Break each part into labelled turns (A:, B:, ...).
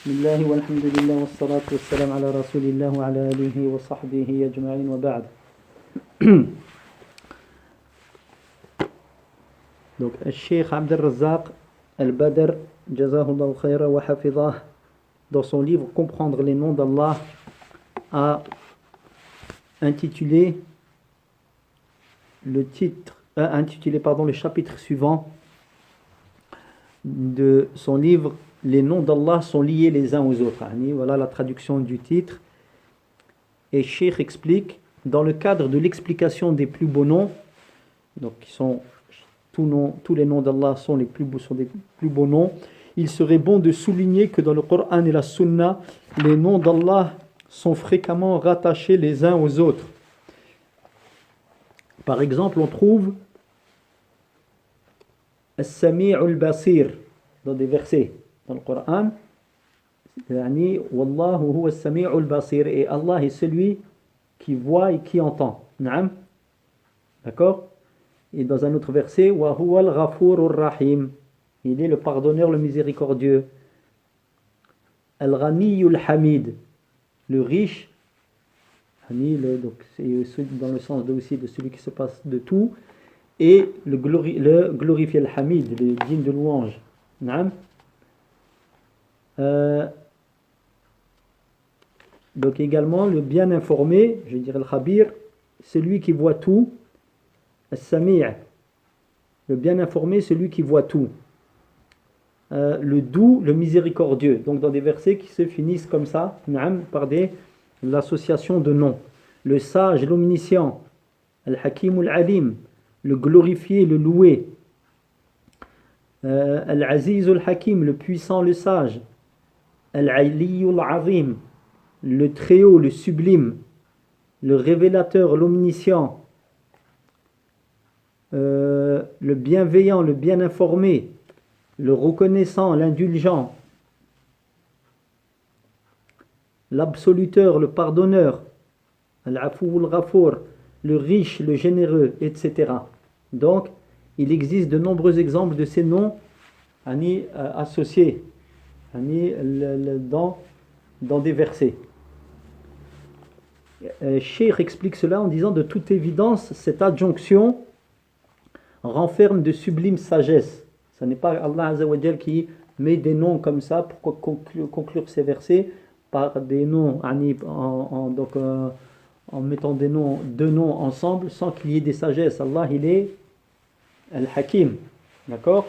A: Bismillah walhamdulillah wassalatu wassalam ala rasulillah wa ala alihi wa sahbihi ajma'in wa ba'd. Donc, Cheikh Abdel Razzaq Al-Badr, Jazahullah khayra wa hafizah, dans son livre Comprendre les noms d'Allah, a intitulé le chapitre suivant de son livre Les noms d'Allah sont liés les uns aux autres. Voilà la traduction du titre. Et Cheikh explique, dans le cadre de l'explication des plus beaux noms, donc qui sont tous les noms d'Allah sont des plus beaux noms, il serait bon de souligner que dans le Coran et la Sunna, les noms d'Allah sont fréquemment rattachés les uns aux autres. Par exemple, on trouve As-Sami' al-Basir dans des versets dans le Coran. Wallahu huwa as-Sami' al-Basir, et Allah est celui qui voit et qui entend. Naam. D'accord? Et dans un autre verset, wa huwa al-Ghafur ar-Rahim, il est le pardonneur, le miséricordieux. Al-Ghani al-Hamid, le riche. Donc c'est dans le sens aussi de celui qui se passe de tout, et le glorifié, al-Hamid, le digne de louange. Naam. Donc également le bien informé, je dirais le Khabir, celui qui voit tout. As-Sami', le bien informé, celui qui voit tout. Le doux, le miséricordieux. Donc dans des versets qui se finissent comme ça, par l'association de noms. Le sage, l'omniscient. Al-Hakim al-Alim, le glorifié, le loué. Al-Aziz al-Hakim, le puissant, le sage. Al-Ali al-Azim, le très haut, le sublime. Le révélateur, l'omniscient. Le bienveillant, le bien informé. Le reconnaissant, l'indulgent. L'absoluteur, le pardonneur. Al-Afu al-Ghafour, le riche, le généreux, etc. Donc, il existe de nombreux exemples de ces noms associés dans des versets. Cheikh explique cela en disant: de toute évidence, cette adjonction renferme de sublimes sagesse. Ce n'est pas Allah Azza wa Jal qui met des noms comme ça pour conclure ces versets par des noms en mettant deux noms ensemble sans qu'il y ait des sagesses. Allah, il est Al-Hakim. D'accord?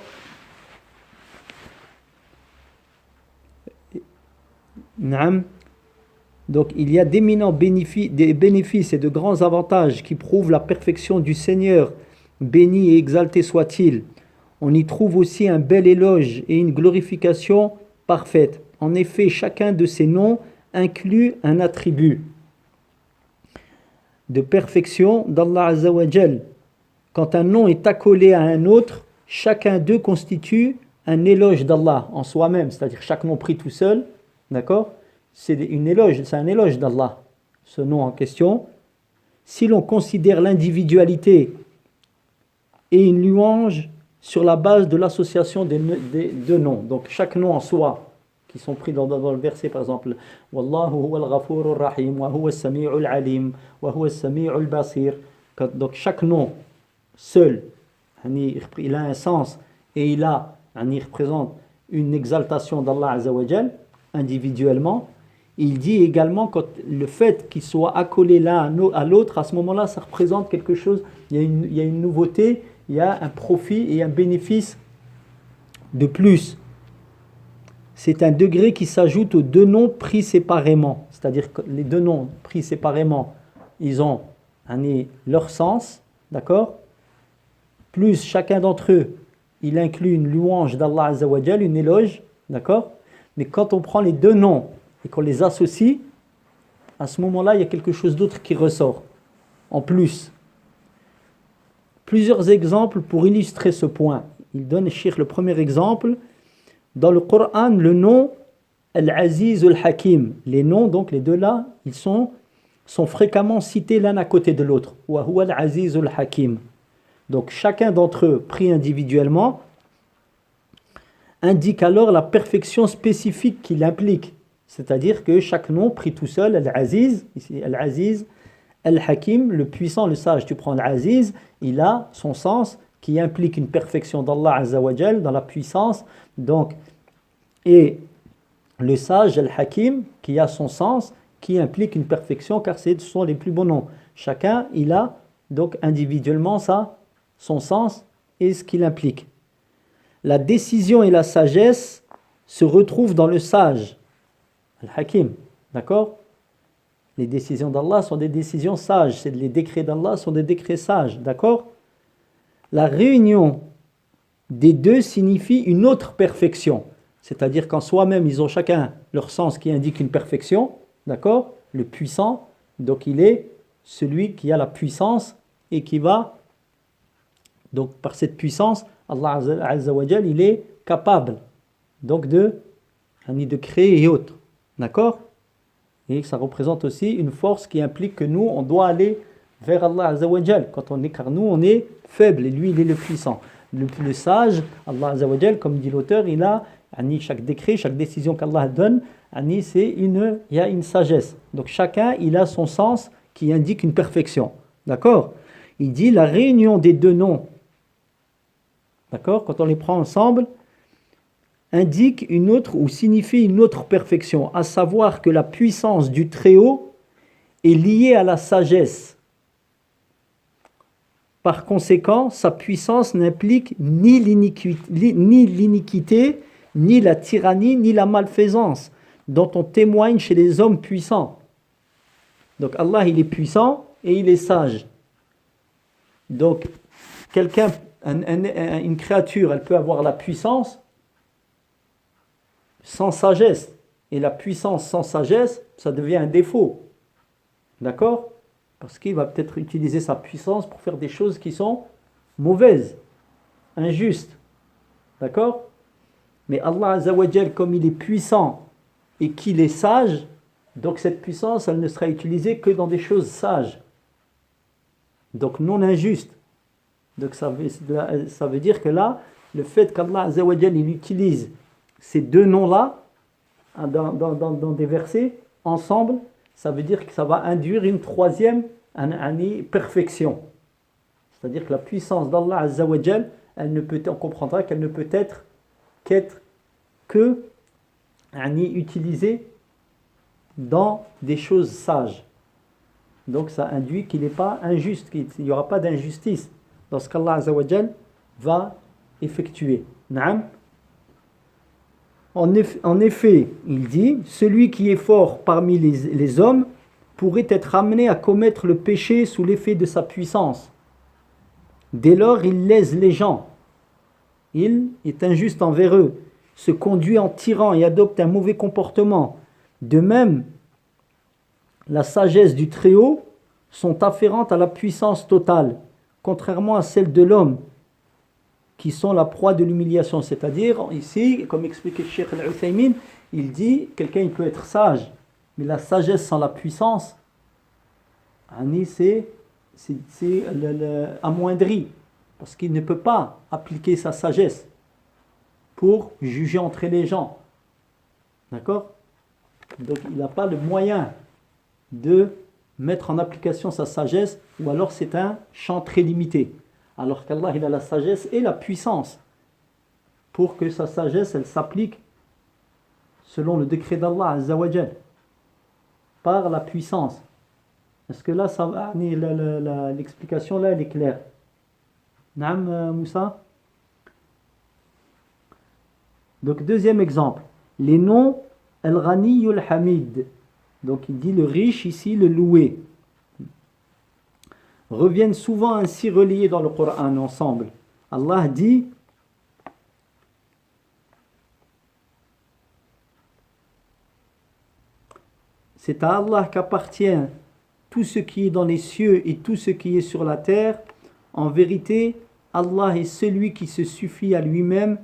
A: Naam. Donc il y a d'éminents bénéfices et de grands avantages qui prouvent la perfection du Seigneur, béni et exalté soit-il. On y trouve aussi un bel éloge et une glorification parfaite. En effet, chacun de ces noms inclut un attribut de perfection d'Allah Azza wa Jal. Quand un nom est accolé à un autre, chacun d'eux constitue un éloge d'Allah en soi-même, c'est-à-dire chaque nom pris tout seul, d'accord, c'est un éloge d'Allah, ce nom en question. Si l'on considère l'individualité et une louange sur la base de l'association des deux noms, donc chaque nom en soi, qui sont pris dans le verset, par exemple, Wallahu huwa al-Ghafur ar-Rahim, wa huwa as-Sami' al-Alim, wa huwa as-Sami' al-Basir. Donc chaque nom seul, il a un sens et il représente une exaltation d'Allah Azza wa Jal individuellement. Il dit également que le fait qu'il soit accolé l'un à l'autre, à ce moment-là, ça représente quelque chose, il y a une nouveauté, il y a un profit et un bénéfice de plus. C'est un degré qui s'ajoute aux deux noms pris séparément. C'est-à-dire que les deux noms pris séparément, ils ont leur sens, d'accord? Plus chacun d'entre eux, il inclut une louange d'Allah Azza wa Jal, une éloge, d'accord? Mais quand on prend les deux noms et qu'on les associe, à ce moment-là, il y a quelque chose d'autre qui ressort, en plus. Plusieurs exemples pour illustrer ce point. Il donne, Cheikh, le premier exemple. Dans le Coran, le nom Al-Aziz al-Hakim, les noms, donc les deux là, ils sont fréquemment cités l'un à côté de l'autre. Wa huwa al-Aziz al-Hakim. Donc chacun d'entre eux, pris individuellement, indique alors la perfection spécifique qu'il implique. C'est-à-dire que chaque nom pris tout seul, Al-Aziz, ici Al-Aziz, Al-Hakim, le puissant, le sage, tu prends Al-Aziz, il a son sens qui implique une perfection d'Allah Azza wa Jal dans la puissance. Donc, et le sage, Al-Hakim, qui a son sens qui implique une perfection car ce sont les plus bons noms. Chacun, il a donc individuellement son sens et ce qu'il implique. La décision et la sagesse se retrouvent dans le sage, Al-Hakim, d'accord? Les décisions d'Allah sont des décisions sages, les décrets d'Allah sont des décrets sages, d'accord? La réunion des deux signifie une autre perfection, c'est-à-dire qu'en soi-même, ils ont chacun leur sens qui indique une perfection, d'accord? Le puissant, donc il est celui qui a la puissance et qui va, donc par cette puissance, Allah Azza wa Jal, il est capable donc de créer et autres, d'accord? Et ça représente aussi une force qui implique que nous, on doit aller vers Allah Azza wa Jal. Car nous, on est faible et lui, il est le puissant. Le sage, Allah Azza wa Jal, comme dit l'auteur, il a chaque décret, chaque décision qu'Allah donne, il y a une sagesse. Donc chacun, il a son sens qui indique une perfection. D'accord? Il dit la réunion des deux noms, d'accord, quand on les prend ensemble, indique une autre ou signifie une autre perfection, à savoir que la puissance du Très-Haut est liée à la sagesse. Par conséquent, sa puissance n'implique ni l'iniquité, ni la tyrannie, ni la malfaisance, dont on témoigne chez les hommes puissants. Donc Allah, il est puissant et il est sage. Donc, une créature, elle peut avoir la puissance sans sagesse. Et la puissance sans sagesse, ça devient un défaut. D'accord? Parce qu'il va peut-être utiliser sa puissance pour faire des choses qui sont mauvaises, injustes. D'accord? Mais Allah Azza wa Jal, comme il est puissant et qu'il est sage, donc cette puissance, elle ne sera utilisée que dans des choses sages. Donc non injustes. Donc ça veut dire que là, le fait qu'Allah Azza wa Jal, il utilise ces deux noms-là dans des versets ensemble, ça veut dire que ça va induire une troisième perfection. C'est-à-dire que la puissance d'Allah Azza wa Jal, on comprendra qu'elle ne peut être que utilisée dans des choses sages. Donc ça induit qu'il n'est pas injuste, qu'il n'y aura pas d'injustice dans ce qu'Allah Azza wa Jal va effectuer. Naam. En effet, il dit, celui qui est fort parmi les hommes pourrait être amené à commettre le péché sous l'effet de sa puissance. Dès lors, il lèse les gens. Il est injuste envers eux, se conduit en tyran et adopte un mauvais comportement. De même, la sagesse du Très-Haut sont afférentes à la puissance totale, contrairement à celle de l'homme, qui sont la proie de l'humiliation. C'est-à-dire, ici, comme expliquait le Cheikh Al-Uthaymin, il dit, quelqu'un il peut être sage, mais la sagesse sans la puissance, c'est amoindri, parce qu'il ne peut pas appliquer sa sagesse pour juger entre les gens. D'accord? Donc il n'a pas le moyen de mettre en application sa sagesse, ou alors c'est un champ très limité. Alors qu'Allah, il a la sagesse et la puissance pour que sa sagesse, elle s'applique selon le décret d'Allah Azza wa Jal, par la puissance. Est-ce que là, ça va, l'explication là, elle est claire? Naam, Moussa? Donc, deuxième exemple. Les noms Al-Ghani al-Hamid. Donc, il dit le riche ici, le loué, reviennent souvent ainsi reliés dans le Coran ensemble. Allah dit, c'est à Allah qu'appartient tout ce qui est dans les cieux et tout ce qui est sur la terre. En vérité, Allah est celui qui se suffit à lui-même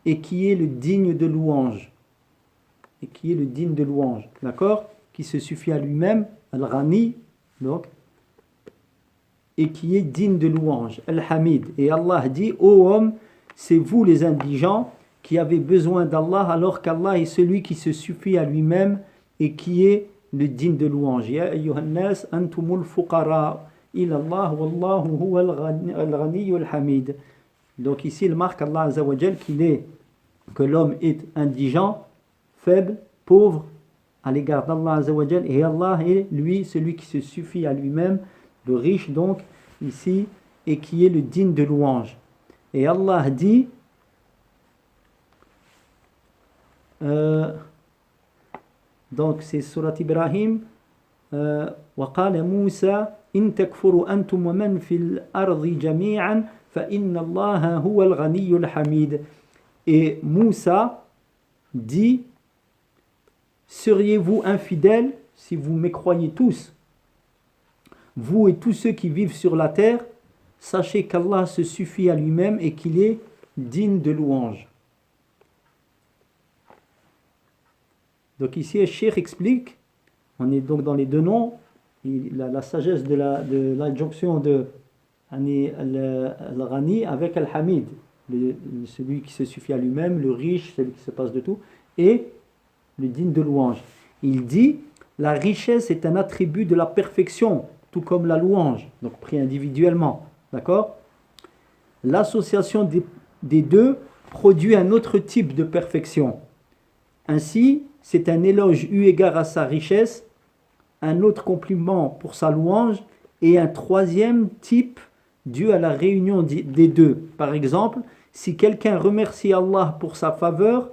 A: et qui est le digne de louange. Et qui est le digne de louange. D'accord? Qui se suffit à lui-même, Al-Ghani, donc, et qui est digne de louange, Al-Hamid. Et Allah dit, ô homme, c'est vous les indigents qui avait besoin d'Allah alors qu'Allah est celui qui se suffit à lui-même et qui est le digne de louange. Ya ayyuhan nas antumul fuqara ila Allah wallahu huwa al-ghaniyyul hamid. Donc ici il marque Allah Azza wa Jal que l'homme est indigent, faible, pauvre à l'égard d'Allah Azza wa Jal, et Allah est lui celui qui se suffit à lui-même, le riche donc ici, et qui est le digne de louange. Et Allah dit donc c'est surat Ibrahim وقال موسى إن تكفروا أنتم ومن في الأرض جميعا فإن الله هو الغني الحميد. Et Moussa dit, seriez-vous infidèles si vous mécroyez tous, vous et tous ceux qui vivent sur la terre, sachez qu'Allah se suffit à lui-même et qu'il est digne de louange. Donc ici, le Cheikh explique, on est donc dans les deux noms, la sagesse de l'adjonction de Al-Ghani avec Al-Hamid, celui qui se suffit à lui-même, le riche, celui qui se passe de tout, et le digne de louange. Il dit, la richesse est un attribut de la perfection, tout comme la louange, donc pris individuellement, d'accord? L'association des deux produit un autre type de perfection. Ainsi, c'est un éloge eu égard à sa richesse, un autre compliment pour sa louange, et un troisième type dû à la réunion des deux. Par exemple, si quelqu'un remercie Allah pour sa faveur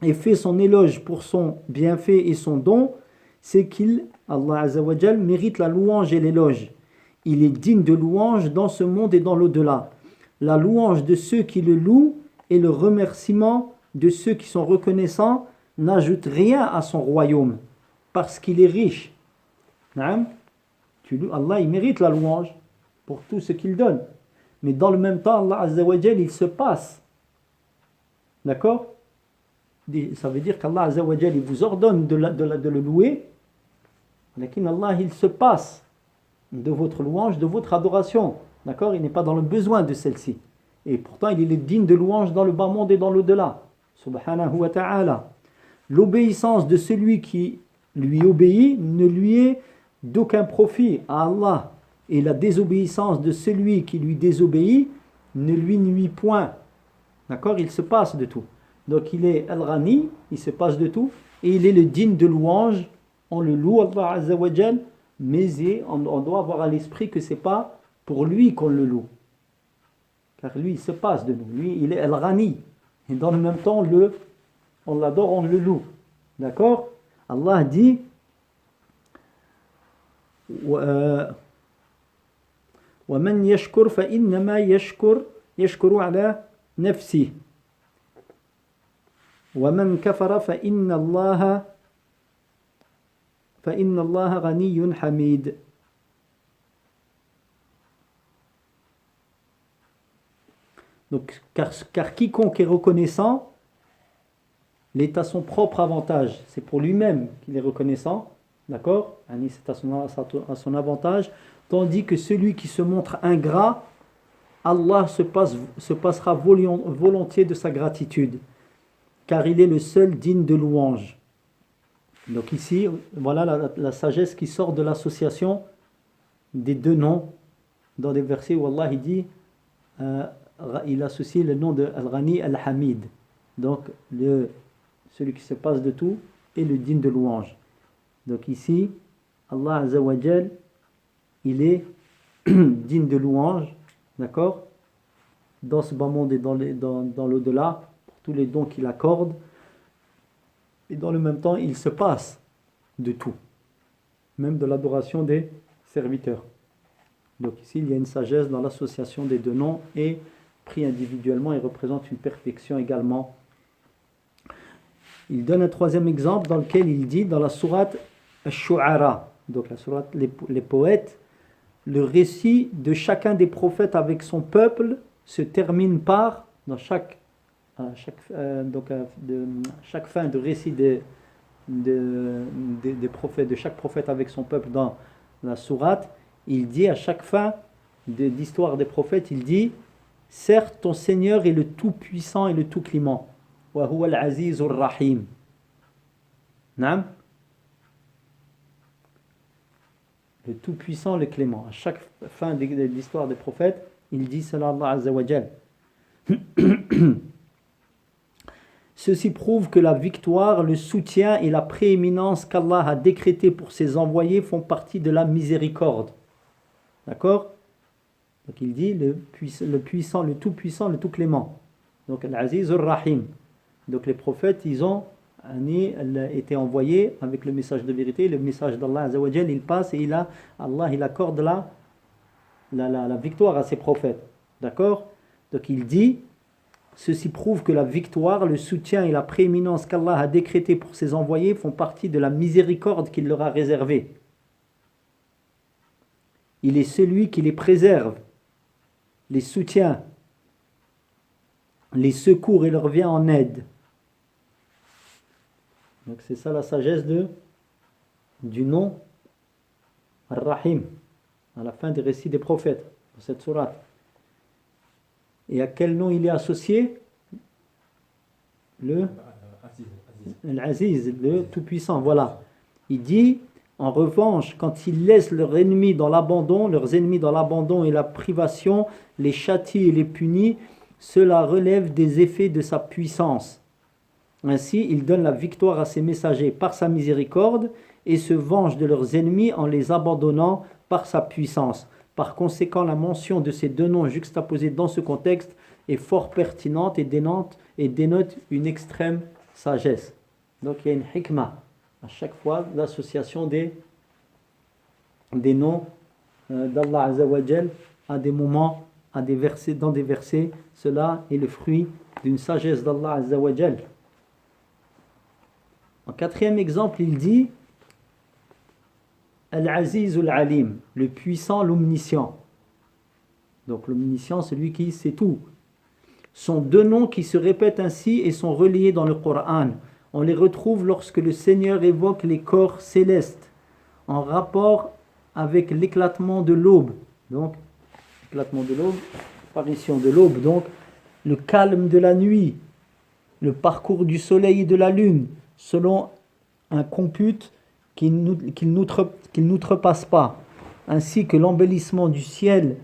A: et fait son éloge pour son bienfait et son don, c'est qu'il, Allah Azza wa Jal, mérite la louange et l'éloge. Il est digne de louange dans ce monde et dans l'au-delà. La louange de ceux qui le louent et le remerciement de ceux qui sont reconnaissants n'ajoute rien à son royaume, parce qu'il est riche. Allah, il mérite la louange pour tout ce qu'il donne. Mais dans le même temps, Allah Azza wa Jal, il se passe. D'accord? Ça veut dire qu'Allah Azza wa Jal, il vous ordonne de le louer, mais qu'Allah, il se passe de votre louange, de votre adoration. D'accord? Il n'est pas dans le besoin de celle-ci. Et pourtant, il est digne de louange dans le bas monde et dans l'au-delà. Subhanahu wa ta'ala. L'obéissance de celui qui lui obéit ne lui est d'aucun profit à Allah. Et la désobéissance de celui qui lui désobéit ne lui nuit point. D'accord? Il se passe de tout. Donc il est Al-Ghani, il se passe de tout, et il est le digne de louange. On le loue, Allah Azza wa Jal, mais on doit avoir à l'esprit que ce n'est pas pour lui qu'on le loue. Car lui, il se passe de nous. Lui, il est Al-Ghani. Et dans le même temps, on l'adore, on le loue. D'accord? Allah dit وَمَنْ يَشْكُرْ فَإِنَّمَا يَشْكُرُ عَلَى نَفْسِهِ وَمَنْ كَفَرَ فَإِنَّ اللَّهَ غَنِيٌّ حَمِيدٌ. Donc, car quiconque est reconnaissant, il est à son propre avantage. C'est pour lui-même qu'il est reconnaissant. D'accord? C'est à son avantage. Tandis que celui qui se montre ingrat, Allah se passera volontiers de sa gratitude. Car il est le seul digne de louange. Donc ici, voilà la sagesse qui sort de l'association des deux noms. Dans des versets où Allah il dit, il associe le nom de Al-Ghani Al-Hamid. Donc celui qui se passe de tout est le digne de louange. Donc ici, Allah Azza wa Jal, il est digne de louange, d'accord, dans ce bas monde et dans l'au-delà, pour tous les dons qu'il accorde, et dans le même temps, il se passe de tout, même de l'adoration des serviteurs. Donc ici, il y a une sagesse dans l'association des deux noms, et pris individuellement, il représente une perfection également. Il donne un troisième exemple dans lequel il dit, dans la sourate Ash-Shu'ara, donc la sourate les poètes, le récit de chacun des prophètes avec son peuple se termine par, dans chaque fin de récit des prophètes, de chaque prophète avec son peuple dans la sourate, il dit à chaque fin d'histoire des prophètes, il dit, certes ton Seigneur est le tout puissant et le tout clément. wa huwa al-azizur rahim. Naam. Le tout-puissant, le clément. À chaque fin de l'histoire des prophètes, il dit cela Allah Azza wa Jal. Ceci prouve que la victoire, le soutien et la prééminence qu'Allah a décrété pour ses envoyés font partie de la miséricorde. D'accord? Donc il dit le puissant, le tout-puissant, le tout-clément. Donc Al-Aziz Ar-Rahim. Donc les prophètes, ils ont été envoyés avec le message de vérité, le message d'Allah Azza wa Jal, il passe et Allah il accorde la victoire à ses prophètes. D'accord? Donc il dit, ceci prouve que la victoire, le soutien et la prééminence qu'Allah a décrété pour ses envoyés font partie de la miséricorde qu'il leur a réservée. Il est celui qui les préserve, les soutient, les secours et leur vient en aide. Donc c'est ça la sagesse du nom Ar-Rahim, à la fin des récits des prophètes, dans cette sourate. Et à quel nom il est associé? Le Al-Aziz, le Tout-Puissant, voilà. Il dit, en revanche, quand ils laissent leurs ennemis dans l'abandon et la privation, les châtie et les punit, cela relève des effets de sa puissance. Ainsi, il donne la victoire à ses messagers par sa miséricorde et se venge de leurs ennemis en les abandonnant par sa puissance. Par conséquent, la mention de ces deux noms juxtaposés dans ce contexte est fort pertinente et dénote une extrême sagesse. Donc il y a une hikmah à chaque fois l'association des noms d'Allah Azza wa Jal à des moments, à des versets, dans des versets. Cela est le fruit d'une sagesse d'Allah Azza wa Jal. En quatrième exemple, il dit Al-Aziz al-Alim, le puissant, l'omniscient. Donc l'omniscient, celui qui sait tout. Sont deux noms qui se répètent ainsi et sont reliés dans le Coran. On les retrouve lorsque le Seigneur évoque les corps célestes en rapport avec l'éclatement de l'aube. Donc, éclatement de l'aube, apparition de l'aube, donc le calme de la nuit, le parcours du soleil et de la lune, selon un compute qu'il n'outrepasse pas, ainsi que l'embellissement du ciel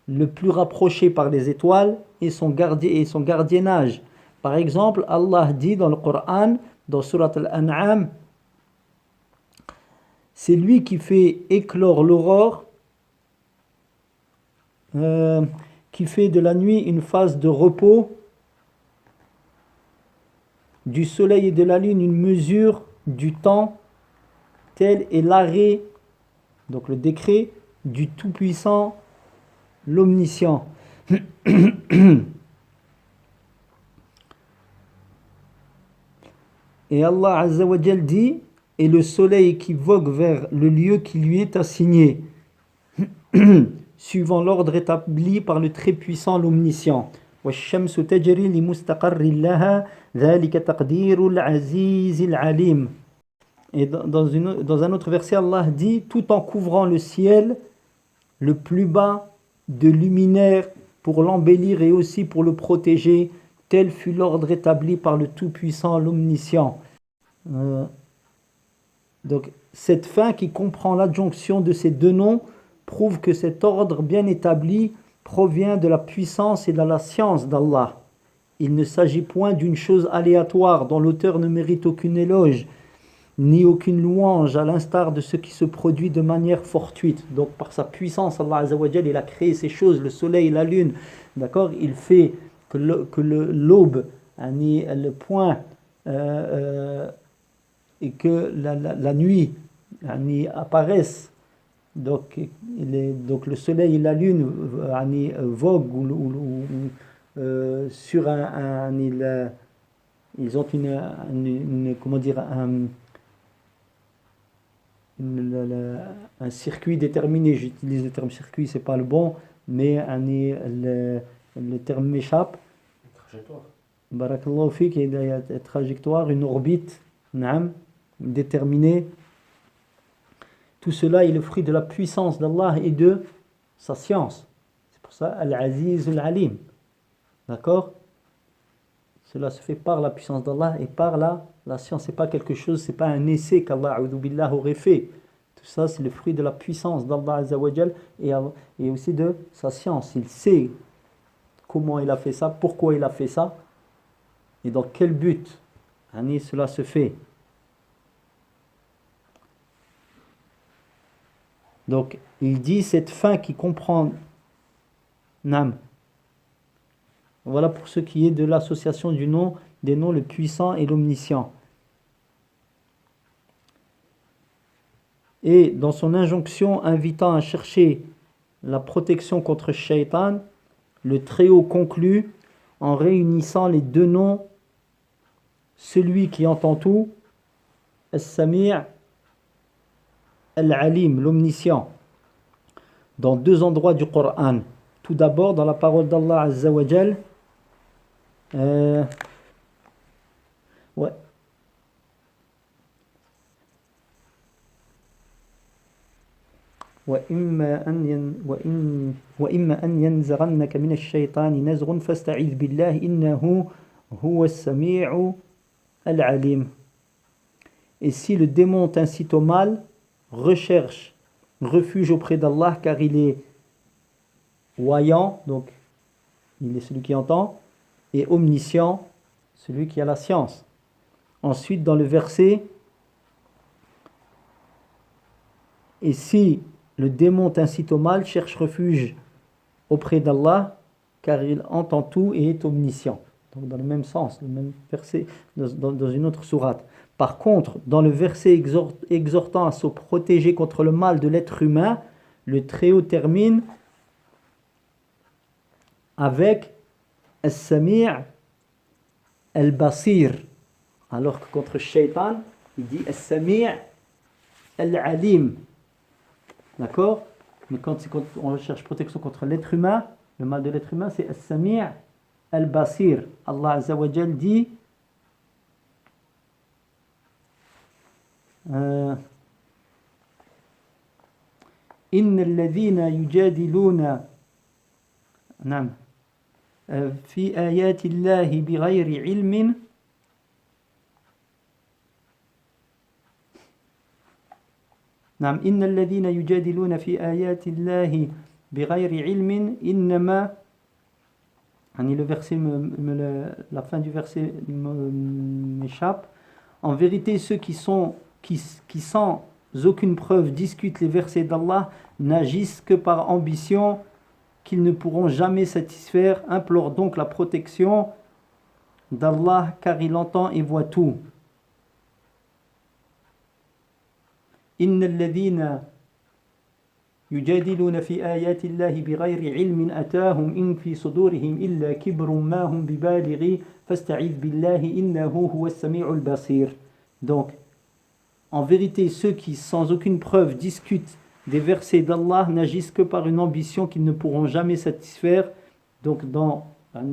A: le plus rapproché par les étoiles et son gardiennage. Par exemple, Allah dit dans le Coran, dans Surat Al-An'am, c'est lui qui fait éclore l'aurore, qui fait de la nuit une phase de repos, du soleil et de la lune une mesure du temps, tel est l'arrêt, donc le décret du Tout-Puissant, l'Omniscient. Et Allah Azza wa Jal dit, et le soleil qui vogue vers le lieu qui lui est assigné, suivant l'ordre établi par le très puissant, l'Omniscient. وَالشَّمْسُ تَجْرِي لِمُسْتَقَرٍّ لَهَا ذَلِكَ تَقْدِيرُ الْعَزِيزِ الْعَلِيمِ. Et dans un autre verset, Allah dit, tout en couvrant le ciel, le plus bas de luminaire pour l'embellir et aussi pour le protéger, tel fut l'ordre établi par le Tout-Puissant, l'Omniscient. Donc, cette fin qui comprend l'adjonction de ces deux noms prouve que cet ordre bien établi provient de la puissance et de la science d'Allah. Il ne s'agit point d'une chose aléatoire dont l'auteur ne mérite aucune éloge, ni aucune louange, à l'instar de ce qui se produit de manière fortuite. Donc par sa puissance, Allah Azza wa Jal, il a créé ces choses, le soleil, la lune, d'accord? Il fait que l'aube, le point, et que la nuit apparaissent. Donc le soleil et la lune voguent sur ils ont comment dire, un circuit déterminé. J'utilise le terme circuit, c'est pas le bon, mais le terme m'échappe.
B: Trajectoire.
A: Barakallahu fik, il y a une trajectoire, une orbite, déterminée. Tout cela est le fruit de la puissance d'Allah et de sa science. C'est pour ça Al-Aziz Al-Alim. D'accord? Cela se fait par la puissance d'Allah et par la science. C'est pas quelque chose, c'est pas un essai qu'Allah a'udhu billah aurait fait. Tout ça, c'est le fruit de la puissance d'Allah Azza wa Jal et aussi de sa science. Il sait comment il a fait ça, pourquoi il a fait ça et dans quel but cela se fait. Donc, il dit cette fin qui comprend Nam. Voilà pour ce qui est de l'association des noms le puissant et l'omniscient. Et dans son injonction invitant à chercher la protection contre Shaitan, le Très-Haut conclut en réunissant les deux noms, celui qui entend tout, As-Sami' Al-Alim, l'omniscient, dans deux endroits du Coran. Tout d'abord dans la parole d'Allah Azza wa Jal, ouais. وإما أن ينزغنك من الشيطان نزغ فاستعذ بالله إنه هو السميع العليم. Et si le démon t'incite au mal, recherche refuge auprès d'Allah car il est voyant, donc il est celui qui entend, et omniscient, celui qui a la science. Ensuite dans le verset, et si le démon t'incite au mal, cherche refuge auprès d'Allah, car il entend tout et est omniscient. Donc dans le même sens, le même verset, dans une autre sourate. Par contre, dans le verset exhortant à se protéger contre le mal de l'être humain, le Très-Haut termine avec As-Sami' Al-Basir. Alors que contre Shaitan, il dit As-Sami' Al-Alim. D'accord? Mais quand on recherche protection contre l'être humain, le mal de l'être humain, c'est As-Sami' Al-Basir. Allah Azza wa Jal dit Inna alladhina yujadiluna fi ayati Allahi bighayri ilmin نعم إن الذين يجادلون في آيات الله بغير علم إنما le verset la fin du verset m'échappe. En vérité, ceux qui sans aucune preuve discutent les versets d'Allah n'agissent que par ambition qu'ils ne pourront jamais satisfaire. Implore donc la protection d'Allah car il entend et voit tout. إن الذين يجادلون في آيات الله بغير علم أتاهم إن في صدورهم إلا كبر ما هم ببالغي فاستعذ بالله إنه هو السميع البصير. Donc, en vérité, ceux qui sans aucune preuve discutent des versets d'Allah n'agissent que par une ambition qu'ils ne pourront jamais satisfaire. Donc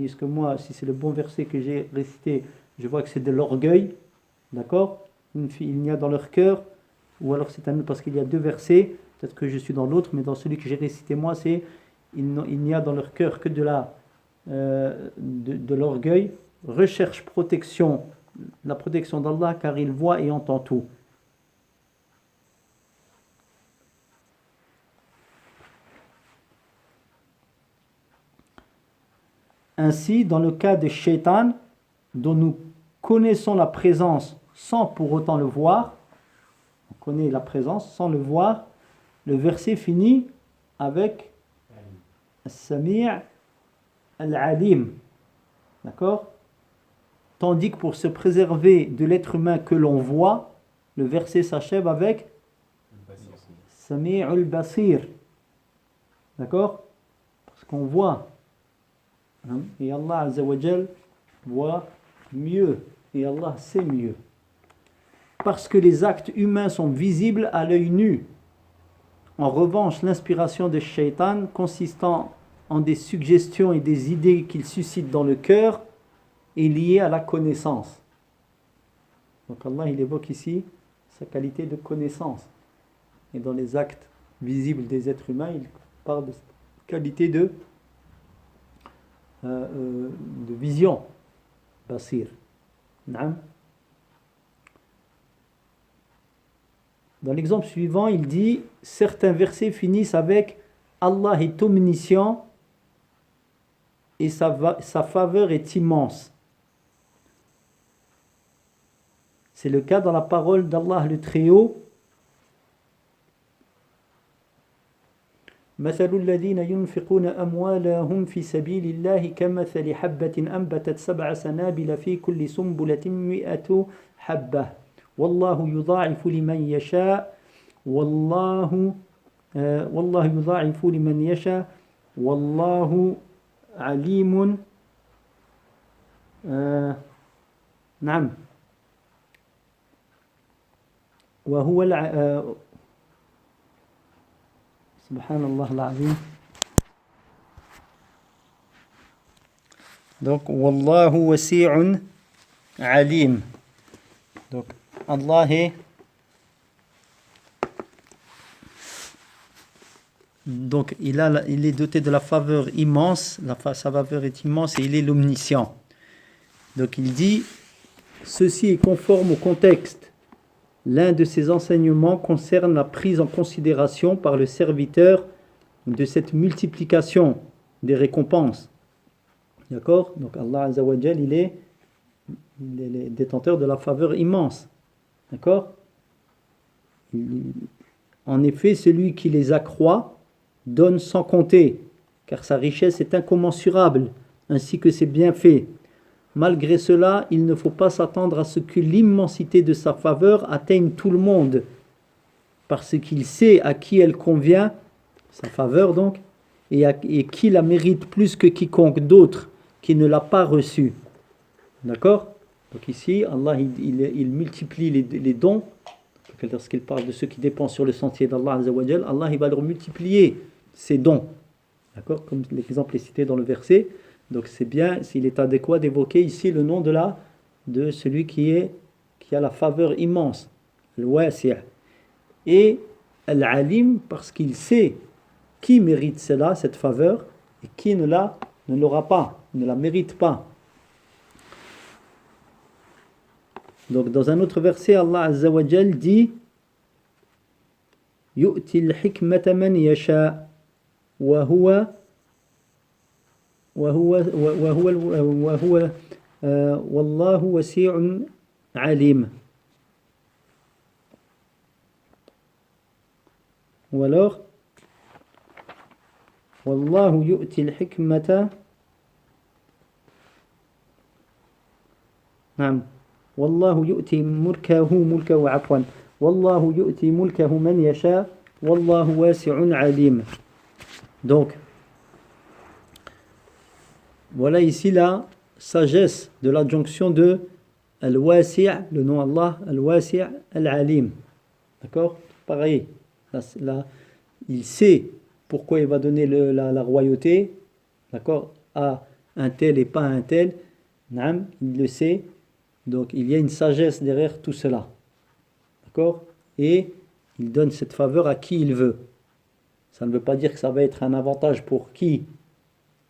A: est-ce que moi, si c'est le bon verset que j'ai récité, je vois que c'est de l'orgueil, d'accord? Il n'y a dans leur cœur, ou alors c'est parce qu'il y a deux versets, peut-être que je suis dans l'autre, mais dans celui que j'ai récité moi, c'est il n'y a dans leur cœur que de l'orgueil. Recherche la protection d'Allah car il voit et entend tout. Ainsi, dans le cas de Shaitan, dont nous connaissons la présence sans pour autant le voir, on connaît la présence sans le voir, le verset finit avec As-Sami' Al-Alim. D'accord? Tandis que pour se préserver de l'être humain que l'on voit, le verset s'achève avec As-Sami' Al-Basir. D'accord? Parce qu'on voit. Et Allah Azza wa Jal voit mieux. Et Allah sait mieux. Parce que les actes humains sont visibles à l'œil nu. En revanche, l'inspiration de Shaitan, consistant en des suggestions et des idées qu'il suscite dans le cœur, est liée à la connaissance. Donc Allah, il évoque ici sa qualité de connaissance. Et dans les actes visibles des êtres humains, il parle de qualité de vision. basir. Naam. Dans l'exemple suivant, il dit, certains versets finissent avec Allah est omniscient et sa faveur est immense. C'est le cas dans la parole d'Allah le Très-Haut. مثل الذين ينفقون أموالهم في سبيل الله كمثل حبة أنبتت 7 سنابل في كل سنبلة 100 حبة والله يضاعف لمن يشاء والله يضاعف لمن يشاء والله عليم نعم وهو Subhanallah al-Azim. Donc, Wallahu wasi'un alim. Donc, Allah est. Donc, il est doté de la faveur immense. Sa faveur est immense et il est l'omniscient. Donc, il dit ceci est conforme au contexte. L'un de ces enseignements concerne la prise en considération par le serviteur de cette multiplication des récompenses. D'accord? Donc Allah Azza wa Jal, il est détenteur de la faveur immense. D'accord? En effet, celui qui les accroît donne sans compter, car sa richesse est incommensurable, ainsi que ses bienfaits. Malgré cela, il ne faut pas s'attendre à ce que l'immensité de sa faveur atteigne tout le monde, parce qu'il sait à qui elle convient, sa faveur donc, et qui la mérite plus que quiconque d'autre qui ne l'a pas reçue. D'accord? Donc ici, Allah il multiplie les dons. Lorsqu'il parle de ceux qui dépensent sur le sentier d'Allah Azza wa Jal, Allah il va leur multiplier ces dons. D'accord? Comme l'exemple est cité dans le verset. Donc c'est bien, s'il est adéquat d'évoquer ici le nom de celui qui a la faveur immense, al-wasi'. Et al-alim, parce qu'il sait qui mérite cela, cette faveur, et qui ne l'aura pas, ne la mérite pas. Donc dans un autre verset, Allah Azza wa Jal dit yu'ti al-hikmata man yasha wa huwa والله وسيع عليم. Ou alors والله يؤتي الحكمة نعم والله يؤتي ملكه عفوا والله يؤتي ملكه من يشاء والله واسع عليم. Donc voilà ici la sagesse de l'adjonction de Al-Wasi', le nom Allah, Al-Wasi' Al-Alim. D'accord? Pareil. Là, il sait pourquoi il va donner la royauté, d'accord, à un tel et pas à un tel. Naam, il le sait. Donc il y a une sagesse derrière tout cela. D'accord? Et il donne cette faveur à qui il veut. Ça ne veut pas dire que ça va être un avantage pour qui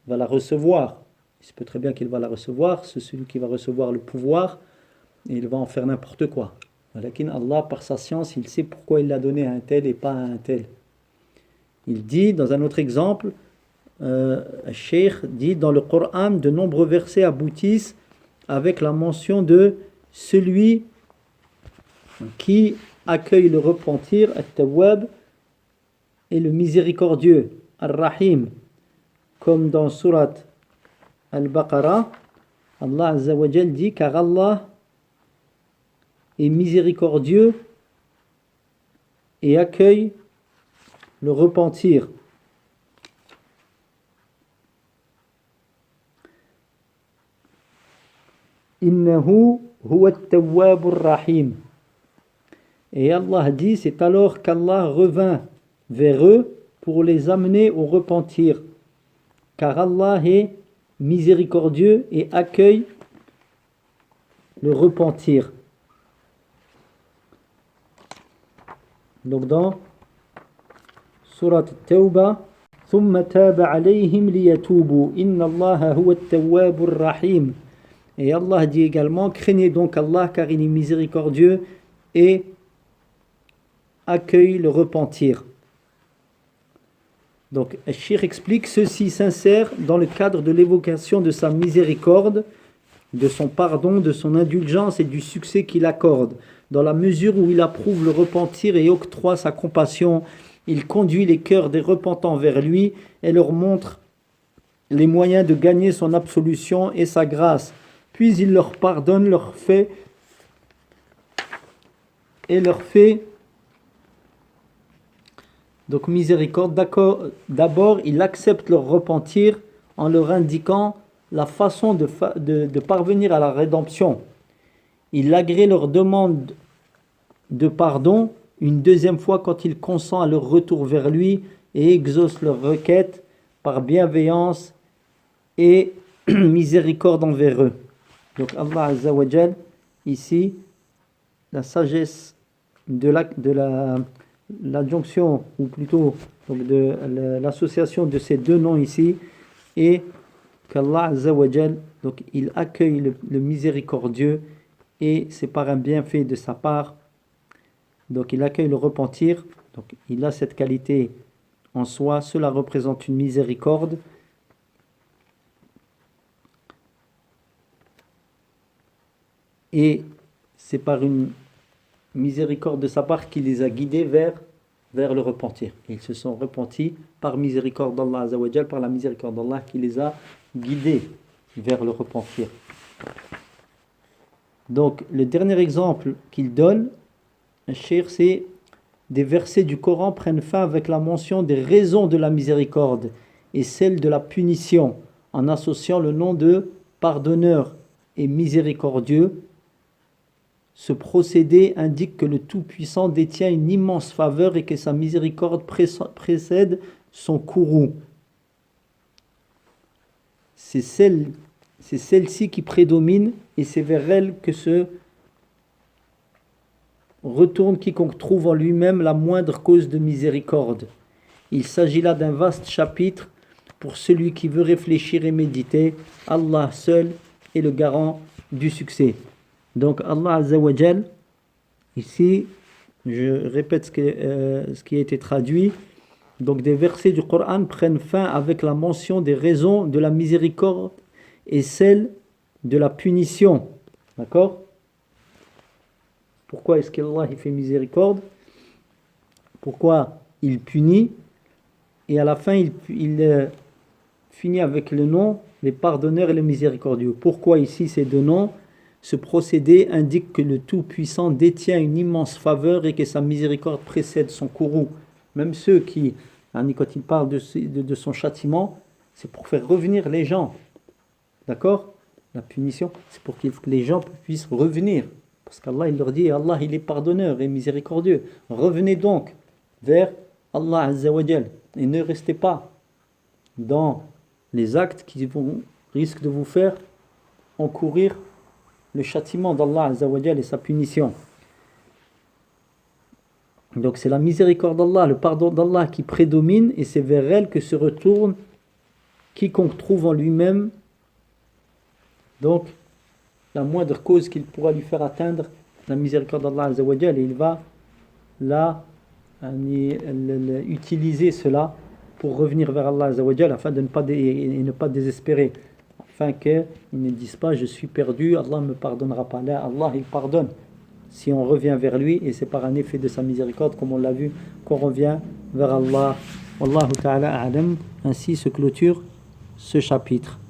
A: va la recevoir. Il se peut très bien qu'il va la recevoir, c'est celui qui va recevoir le pouvoir, et il va en faire n'importe quoi. Lakin Allah, par sa science, il sait pourquoi il l'a donné à un tel et pas à un tel. Il dit, dans un autre exemple, Cheikh dit, dans le Coran, de nombreux versets aboutissent avec la mention de celui qui accueille le repentir, At-Tawwab, et le miséricordieux, Ar-Rahim, comme dans Surat Al-Baqarah, Allah Azza wa Jal dit, car Allah est miséricordieux et accueille le repentir. Innahu huwa at-tawwabur rahim. Et Allah dit, c'est alors qu'Allah revint vers eux pour les amener au repentir, car Allah est miséricordieux et accueille le repentir. Donc dans Surat At-Tawbah, ثم تاب عليهم ليتوبوا إن الله هو التواب الرحيم. Et Allah dit également, craignez donc Allah car il est miséricordieux et accueille le repentir. Donc, Cheikh explique, ceci s'insère dans le cadre de l'évocation de sa miséricorde, de son pardon, de son indulgence et du succès qu'il accorde. Dans la mesure où il approuve le repentir et octroie sa compassion, il conduit les cœurs des repentants vers lui et leur montre les moyens de gagner son absolution et sa grâce. Puis il leur pardonne, leur fait donc miséricorde. D'abord, il accepte leur repentir en leur indiquant la façon de parvenir à la rédemption. Il agrée leur demande de pardon une deuxième fois quand il consent à leur retour vers lui et exauce leur requête par bienveillance et miséricorde envers eux. Donc Allah Azza wa Jal, ici, la sagesse de l'adjonction, ou plutôt donc de l'association de ces deux noms ici, et qu'Allah Azza wa Jal, donc il accueille le miséricordieux, et c'est par un bienfait de sa part. Donc il accueille le repentir, donc il a cette qualité en soi, cela représente une miséricorde. Et c'est par une miséricorde de sa part qu'il les a guidés vers le repentir. Ils se sont repentis par miséricorde d'Allah Azza wa Jal, par la miséricorde d'Allah qui les a guidés vers le repentir. Donc le dernier exemple qu'il donne, Cheikh, c'est des versets du Coran prennent fin avec la mention des raisons de la miséricorde et celle de la punition, en associant le nom de pardonneur et miséricordieux. Ce procédé indique que le Tout-Puissant détient une immense faveur et que sa miséricorde précède son courroux. C'est celle-ci qui prédomine et c'est vers elle que se retourne quiconque trouve en lui-même la moindre cause de miséricorde. Il s'agit là d'un vaste chapitre pour celui qui veut réfléchir et méditer. Allah seul est le garant du succès. Donc Allah Azza wa Jal, ici, je répète ce qui a été traduit, donc des versets du Coran prennent fin avec la mention des raisons de la miséricorde et celle de la punition. D'accord ? Pourquoi est-ce qu'Allah il fait miséricorde? Pourquoi il punit? Et à la fin, il finit avec le nom, les pardonneurs et les miséricordieux. Pourquoi ici ces deux noms? Ce procédé indique que le Tout-Puissant détient une immense faveur et que sa miséricorde précède son courroux. Même ceux qui, quand il parle de son châtiment, c'est pour faire revenir les gens. D'accord? La punition, c'est pour que les gens puissent revenir. Parce qu'Allah, il leur dit, Allah, il est pardonneur et miséricordieux. Revenez donc vers Allah Azza wa Jal et ne restez pas dans les actes qui risquent de vous faire encourir le châtiment d'Allah Azza wa Jal et sa punition. Donc c'est la miséricorde d'Allah, le pardon d'Allah qui prédomine et c'est vers elle que se retourne quiconque trouve en lui-même donc la moindre cause qu'il pourra lui faire atteindre la miséricorde d'Allah Azza wa Jal, et il va là utiliser cela pour revenir vers Allah Azza wa Jal afin de ne pas désespérer, afin qu'ils ne disent pas je suis perdu, Allah ne me pardonnera pas. Là, Allah il pardonne si on revient vers lui, et c'est par un effet de sa miséricorde, comme on l'a vu, qu'on revient vers Allah. Wallahu ta'ala a'lam. Ainsi se clôture ce chapitre.